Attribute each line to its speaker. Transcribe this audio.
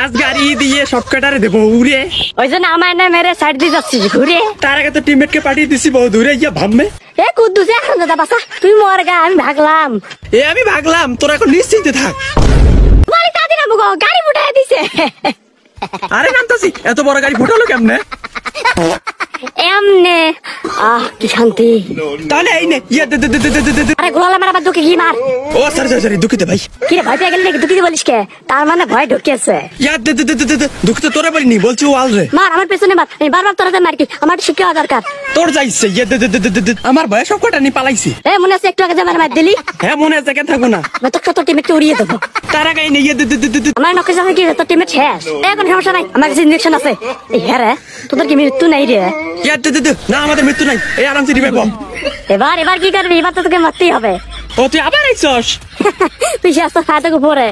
Speaker 1: আজ গাড়ি দিয়ে সবকটারে দেবো উড়ে।
Speaker 2: ওই জন্য আমার না মেরে সাইড দিয়ে যাচ্ছিস ঘুরে।
Speaker 1: তার আগে তো টিমমেটকে পাঠিয়ে দিছি বহু দূরে ইয়া ভাববে।
Speaker 2: এ কুদ্দুস এখন দাদা বাসা তুই মর গা, আমি ভাগলাম।
Speaker 1: আমি ভাগলাম, তোরা এখন নিশ্চিন্তে থাক।
Speaker 2: বাড়ি তাড়াতাড়ি নামবো গো, গাড়ি ফুটাই দিছে।
Speaker 1: আরে নামতাছি, এত বড় গাড়ি ফুটালো কেমনে?
Speaker 2: এমনে। কি শান্তি।
Speaker 1: তাহলে এই নে ইয়া দে।
Speaker 2: আরে গোলালা মারা বাদ দুকে কি মার।
Speaker 1: ও সরি দুঃখিত ভাই।
Speaker 2: কি রে ভয় পেয়ে গেলি নাকি? দুঃখিত বলিস কে? তার মানে ভয় ঢুকেছে।
Speaker 1: ইয়া দে। দুঃখিত তোরা বলিনি, বলছি ও আল রে।
Speaker 2: মার আমার পেছনে মার, আমি বারবার তোরাতে মার কি, আমার শিক্ষা দরকার।
Speaker 1: তোর যাইছে ইয়া দে। আমার ভয়ে সবকটা নিয়ে পালাইছি।
Speaker 2: এ মনে আছে একটু আগে যে মার দিলি?
Speaker 1: হ্যাঁ মনে আছে, কেন থাকবো না।
Speaker 2: তো কত টিমকে উড়িয়ে দেবো।
Speaker 1: তার আগে এই নে ইয়া দে।
Speaker 2: আমার নকে সাথে কি তোর টিমে শেষ। এখন সমস্যা নাই, আমার কাছে ইনজেকশন আছে। এই হ্যাঁ রে, তোদের কি মৃত্যু নাই রে?
Speaker 1: ইয়া দে। না আমাদের মৃত্যু নাই, এই আরামসে রিভাইভ হ।
Speaker 2: এবার কি করবি? এবার তো তোকে মারতেই হবে।
Speaker 1: ও তুই আবার আইছস?
Speaker 2: তুই শেষ তো ফাটাকে পরে।